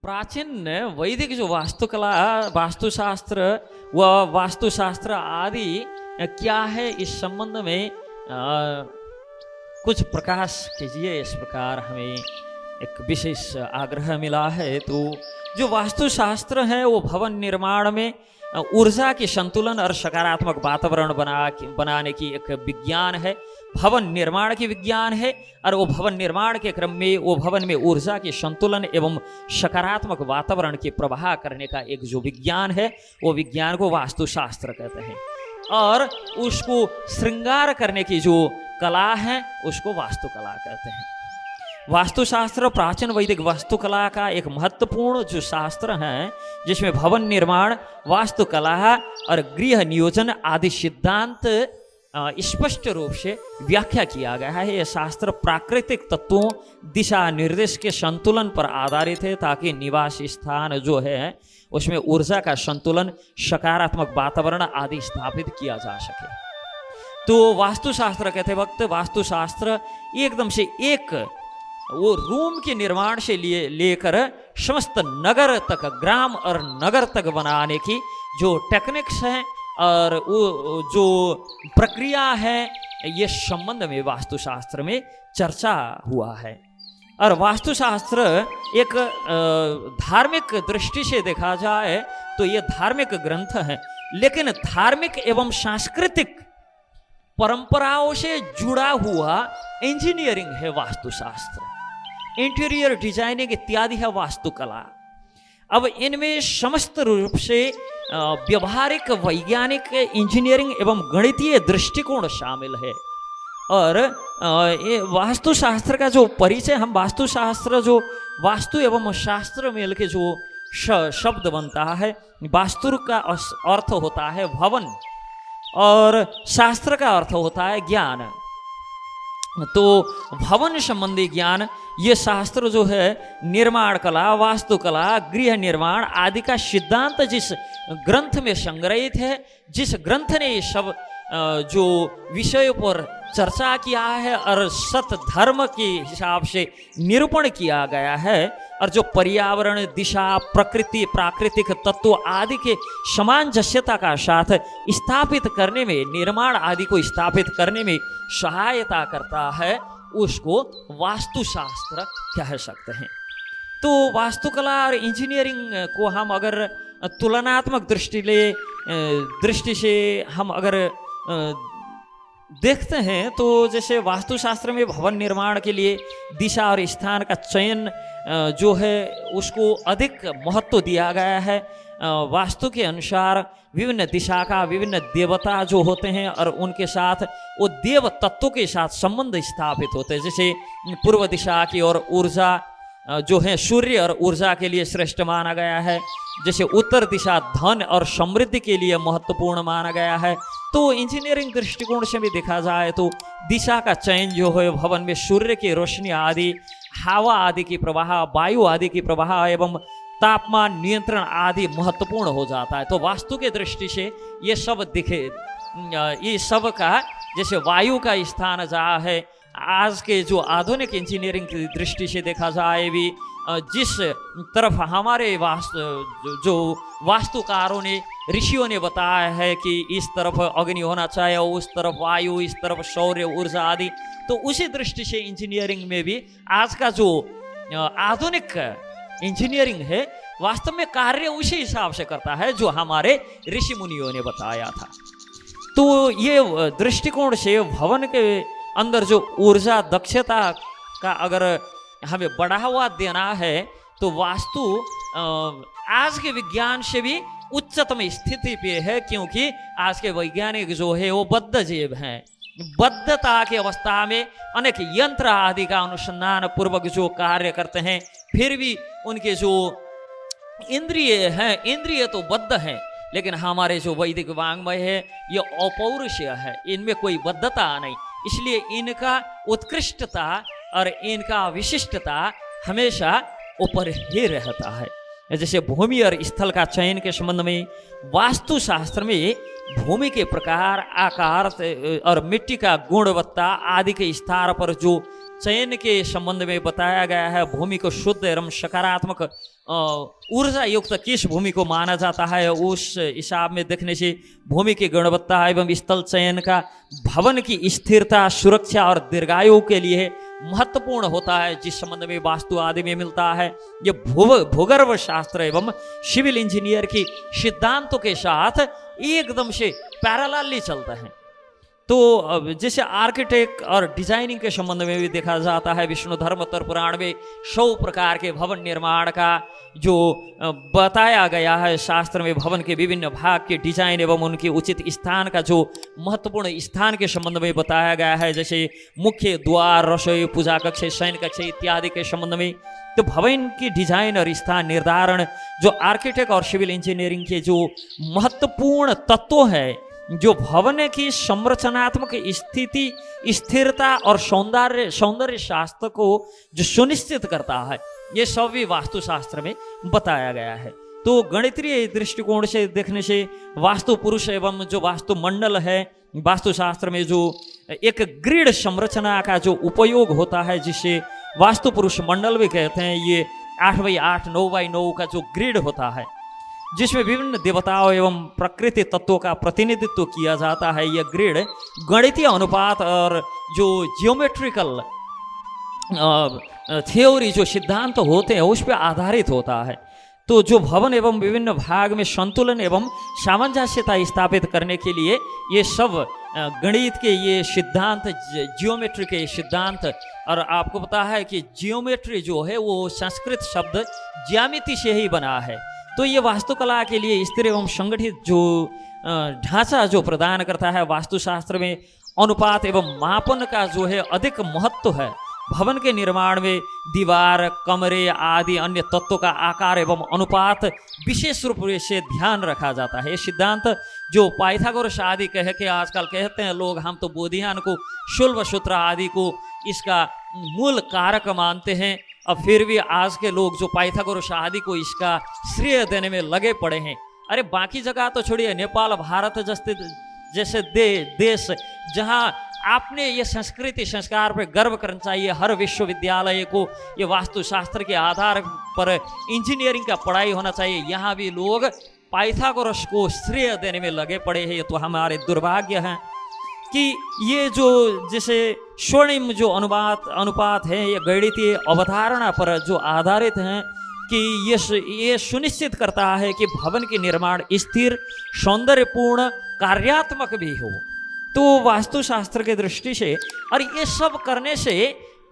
प्राचीन वैदिक जो वास्तुकला वास्तुशास्त्र व वास्तुशास्त्र आदि क्या है, इस संबंध में कुछ प्रकाश कीजिए। इस प्रकार हमें एक विशेष आग्रह मिला है। तो जो वास्तुशास्त्र है वो भवन निर्माण में ऊर्जा की संतुलन और सकारात्मक वातावरण बनाने की एक विज्ञान है, भवन निर्माण की विज्ञान है। और वो भवन निर्माण के क्रम में वो भवन में ऊर्जा के संतुलन एवं सकारात्मक वातावरण के प्रवाह करने का एक जो विज्ञान है, वो विज्ञान को वास्तुशास्त्र कहते हैं। और उसको श्रृंगार करने की जो कला है उसको वास्तुकला कहते हैं। वास्तुशास्त्र प्राचीन वैदिक वास्तुकला का एक महत्वपूर्ण जो शास्त्र है, जिसमें भवन निर्माण, वास्तुकला और गृह नियोजन आदि सिद्धांत स्पष्ट रूप से व्याख्या किया गया है। यह शास्त्र प्राकृतिक तत्वों, दिशा निर्देश के संतुलन पर आधारित है, ताकि निवास स्थान जो है उसमें ऊर्जा का संतुलन, सकारात्मक वातावरण आदि स्थापित किया जा सके। तो वास्तुशास्त्र कहते वक्त वास्तुशास्त्र एकदम से एक वो रूम के निर्माण से लेकर समस्त नगर तक, ग्राम और नगर तक बनाने की जो टेक्निक्स हैं और वो जो प्रक्रिया है, ये संबंध में वास्तुशास्त्र में चर्चा हुआ है। और वास्तुशास्त्र एक धार्मिक दृष्टि से देखा जाए तो ये धार्मिक ग्रंथ है, लेकिन धार्मिक एवं सांस्कृतिक परंपराओं से जुड़ा हुआ इंजीनियरिंग है वास्तुशास्त्र, इंटीरियर डिजाइनिंग इत्यादि है वास्तुकला। अब इनमें समस्त रूप से व्यवहारिक, वैज्ञानिक, इंजीनियरिंग एवं गणितीय दृष्टिकोण शामिल है। और ये वास्तुशास्त्र का जो परिचय, हम वास्तुशास्त्र जो वास्तु एवं शास्त्र मिल के जो शब्द बनता है, वास्तु का अर्थ होता है भवन और शास्त्र का अर्थ होता है ज्ञान। तो भवन संबंधी ज्ञान, ये शास्त्र जो है निर्माण कला, वास्तुकला, गृह निर्माण आदि का सिद्धांत जिस ग्रंथ में संग्रहित है, जिस ग्रंथ ने ये सब जो विषयों पर चर्चा किया है और सत धर्म के हिसाब से निरूपण किया गया है, और जो पर्यावरण, दिशा, प्रकृति, प्राकृतिक तत्व आदि के सामंजस्यता का साथ स्थापित करने में, निर्माण आदि को स्थापित करने में सहायता करता है, उसको वास्तुशास्त्र कह सकते हैं। तो वास्तुकला और इंजीनियरिंग को हम अगर तुलनात्मक दृष्टि से हम अगर देखते हैं, तो जैसे वास्तुशास्त्र में भवन निर्माण के लिए दिशा और स्थान का चयन जो है उसको अधिक महत्व दिया गया है। वास्तु के अनुसार विभिन्न दिशा का विभिन्न देवता जो होते हैं और उनके साथ वो देव तत्वों के साथ संबंध स्थापित होते हैं। जैसे पूर्व दिशा की ओर ऊर्जा जो है सूर्य और ऊर्जा के लिए श्रेष्ठ माना गया है। जैसे उत्तर दिशा धन और समृद्धि के लिए महत्वपूर्ण माना गया है। तो इंजीनियरिंग दृष्टिकोण से भी देखा जाए तो दिशा का चयन जो है भवन में सूर्य की रोशनी आदि, हवा आदि की प्रवाह, वायु आदि की प्रवाह एवं तापमान नियंत्रण आदि महत्वपूर्ण हो जाता है। तो वास्तु के दृष्टि से ये सब ये सब का, जैसे वायु का स्थान जहाँ है, आज के जो आधुनिक इंजीनियरिंग की दृष्टि से देखा जाए भी, जिस तरफ हमारे वास्तुकारों ने, ऋषियों ने बताया है कि इस तरफ अग्नि होना चाहिए, उस तरफ वायु, इस तरफ सौर्य ऊर्जा आदि, तो उसी दृष्टि से इंजीनियरिंग में भी आज का जो आधुनिक इंजीनियरिंग है वास्तव में कार्य उसी हिसाब से करता है जो हमारे ऋषि मुनियों ने बताया था। तो ये दृष्टिकोण से भवन के अंदर जो ऊर्जा दक्षता का अगर हमें बढ़ावा देना है, तो वास्तु आज के विज्ञान से भी उच्चतम स्थिति पे है, क्योंकि आज के वैज्ञानिक जो है वो बद्ध जीव हैं। बद्धता की अवस्था में अनेक यंत्र आदि का अनुसंधान पूर्वक जो कार्य करते हैं, फिर भी उनके जो इंद्रिय हैं, इंद्रिय तो बद्ध हैं, लेकिन हमारे जो वैदिक वाङ्मय है ये अपौरुषीय है, इनमें कोई बद्धता नहीं। इसलिए इनका उत्कृष्टता और इनका विशिष्टता हमेशा ऊपर ही रहता है। जैसे भूमि और स्थल का चयन के संबंध में वास्तुशास्त्र में भूमि के प्रकार, आकार और मिट्टी का गुणवत्ता आदि के स्तर पर जो चयन के संबंध में बताया गया है। भूमि को शुद्ध एवं सकारात्मक ऊर्जा युक्त किस भूमि को माना जाता है, उस हिसाब में देखने से भूमि की गुणवत्ता एवं स्थल चयन का भवन की स्थिरता, सुरक्षा और दीर्घायु के लिए महत्वपूर्ण होता है, जिस संबंध में वास्तु आदि में मिलता है। ये भूगर्भ शास्त्र एवं सिविल इंजीनियर की सिद्धांतों के साथ एकदम से पैरेलली चलता है। तो जैसे आर्किटेक्ट और डिजाइनिंग के संबंध में भी देखा जाता है, विष्णु धर्मोत्तर पुराण में 100 प्रकार के भवन निर्माण का जो बताया गया है शास्त्र में, भवन के विभिन्न भाग के डिजाइन एवं उनके उचित स्थान का जो महत्वपूर्ण स्थान के संबंध में बताया गया है, जैसे मुख्य द्वार, रसोई, पूजा कक्ष, शयन कक्ष इत्यादि के संबंध में। तो भवन की डिजाइन और स्थान निर्धारण जो आर्किटेक्ट और सिविल इंजीनियरिंग के जो महत्वपूर्ण तत्व है, जो भवन की संरचनात्मक स्थिति, स्थिरता और सौंदर्य शास्त्र को जो सुनिश्चित करता है, ये सब भी वास्तुशास्त्र में बताया गया है। तो गणितीय दृष्टिकोण से देखने से वास्तु पुरुष एवं जो वास्तु मंडल है, वास्तुशास्त्र में जो एक ग्रिड संरचना का जो उपयोग होता है, जिसे वास्तु पुरुष मंडल भी कहते हैं, ये 8x8, 9x9 का जो ग्रिड होता है, जिसमें विभिन्न देवताओं एवं प्रकृति तत्वों का प्रतिनिधित्व किया जाता है। यह ग्रिड गणितीय अनुपात और जो जियोमेट्रिकल थ्योरी, जो सिद्धांत होते हैं, उस पर आधारित होता है। तो जो भवन एवं विभिन्न भाग में संतुलन एवं सामंजस्यता स्थापित करने के लिए ये सब गणित के ये सिद्धांत, जियोमेट्री के सिद्धांत, और आपको पता है कि जियोमेट्री जो है वो संस्कृत शब्द ज्यामिति से ही बना है। तो ये वास्तुकला के लिए स्थिर एवं संगठित जो ढांचा जो प्रदान करता है। वास्तुशास्त्र में अनुपात एवं मापन का जो है अधिक महत्व है। भवन के निर्माण में दीवार, कमरे आदि अन्य तत्वों का आकार एवं अनुपात विशेष रूप से ध्यान रखा जाता है। ये सिद्धांत जो पाइथागोरस आदि कह के आजकल कहते हैं लोग, हम तो बोधियान को, शुल्ब सूत्र आदि को इसका मूल कारक मानते हैं, अब फिर भी आज के लोग जो पाइथागोरस आदि को इसका श्रेय देने में लगे पड़े हैं। अरे बाकी जगह तो छोड़िए, नेपाल, भारत जैसे देश जहां आपने ये संस्कृति संस्कार पर गर्व करना चाहिए। हर विश्वविद्यालय को ये वास्तुशास्त्र के आधार पर इंजीनियरिंग का पढ़ाई होना चाहिए। यहाँ भी लोग पाइथागोरस को श्रेय देने में लगे पड़े हैं। ये तो हमारे दुर्भाग्य है कि ये जो जैसे स्वर्णिम जो अनुपात है, ये गणितीय अवधारणा पर जो आधारित हैं कि ये सुनिश्चित करता है कि भवन के निर्माण स्थिर, सौंदर्यपूर्ण, कार्यात्मक भी हो। तो वास्तुशास्त्र के दृष्टि से और ये सब करने से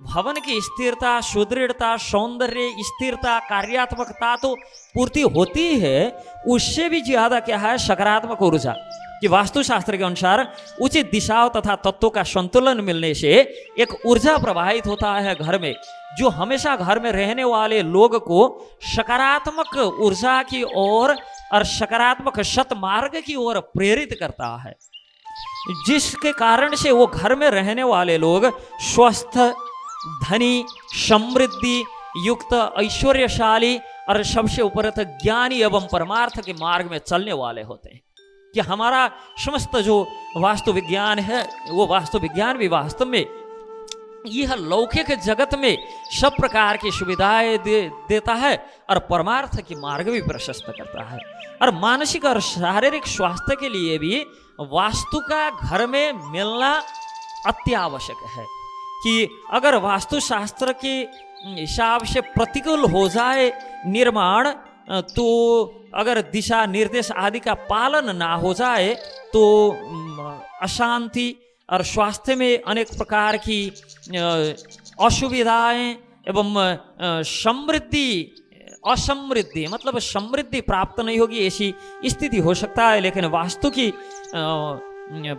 भवन की स्थिरता, सुदृढ़ता, सौंदर्य, स्थिरता, कार्यात्मकता तो पूर्ति होती है, उससे भी ज्यादा क्या है, सकारात्मक ऊर्जा कि वास्तुशास्त्र के अनुसार उचित दिशाओं तथा तत्वों का संतुलन मिलने से एक ऊर्जा प्रवाहित होता है घर में, जो हमेशा घर में रहने वाले लोग को सकारात्मक ऊर्जा की ओर और सकारात्मक सतमार्ग की ओर प्रेरित करता है, जिसके कारण से वो घर में रहने वाले लोग स्वस्थ, धनी, समृद्धि युक्त, ऐश्वर्यशाली और सबसे उपरत ज्ञानी एवं परमार्थ के मार्ग में चलने वाले होते हैं। कि हमारा समस्त जो वास्तु विज्ञान है, वो वास्तु विज्ञान भी वास्तव में यह लौकिक जगत में सब प्रकार की सुविधाएं देता है और परमार्थ की मार्ग भी प्रशस्त करता है। और मानसिक और शारीरिक स्वास्थ्य के लिए भी वास्तु का घर में मिलना अत्यावश्यक है। कि अगर वास्तुशास्त्र के हिसाब से प्रतिकूल हो जाए निर्माण, तो अगर दिशा निर्देश आदि का पालन ना हो जाए तो अशांति और स्वास्थ्य में अनेक प्रकार की असुविधाएं एवं असमृद्धि मतलब समृद्धि प्राप्त नहीं होगी, ऐसी स्थिति हो सकता है। लेकिन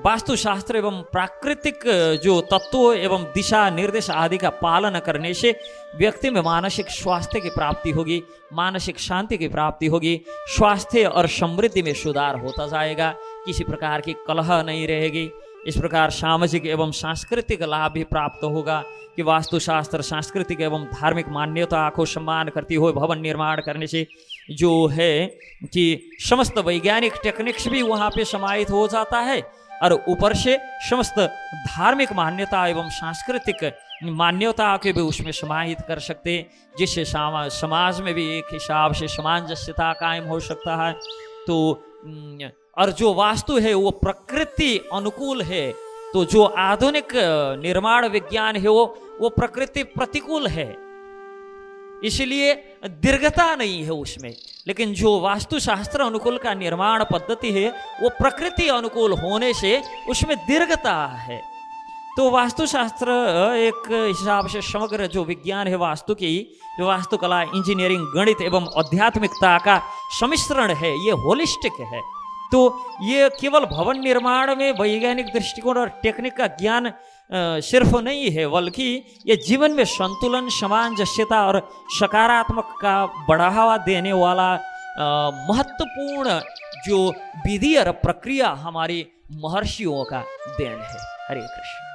वास्तुशास्त्र एवं प्राकृतिक जो तत्वों एवं दिशा निर्देश आदि का पालन करने से व्यक्ति में मानसिक स्वास्थ्य की प्राप्ति होगी, मानसिक शांति की प्राप्ति होगी, स्वास्थ्य और समृद्धि में सुधार होता जाएगा, किसी प्रकार की कलह नहीं रहेगी। इस प्रकार सामाजिक एवं सांस्कृतिक लाभ भी प्राप्त होगा कि वास्तुशास्त्र सांस्कृतिक एवं धार्मिक मान्यता को सम्मान करती हुए भवन निर्माण करने से जो है कि समस्त वैज्ञानिक टेक्निक्स भी वहाँ पे समाहित हो जाता है और ऊपर से समस्त धार्मिक मान्यता एवं सांस्कृतिक मान्यता के भी उसमें समाहित कर सकते, जिससे समाज में भी एक हिसाब से सामंजस्यता कायम हो सकता है। तो और जो वास्तु है वो प्रकृति अनुकूल है, तो जो आधुनिक निर्माण विज्ञान है वो प्रकृति प्रतिकूल है, इसलिए दीर्घता नहीं है उसमें। लेकिन जो वास्तुशास्त्र अनुकूल का निर्माण पद्धति है वो प्रकृति अनुकूल होने से उसमें दीर्घता है। तो वास्तुशास्त्र एक हिसाब से समग्र जो विज्ञान है वास्तु की, जो वास्तुकला, इंजीनियरिंग, गणित एवं आध्यात्मिकता का सम्मिश्रण है, ये होलिस्टिक है। तो ये केवल भवन निर्माण में वैज्ञानिक दृष्टिकोण और टेक्निक का ज्ञान सिर्फ नहीं है, बल्कि ये जीवन में संतुलन, सामंजस्यता और सकारात्मक का बढ़ावा देने वाला महत्वपूर्ण जो विधि और प्रक्रिया हमारी महर्षियों का देन है। हरे कृष्ण।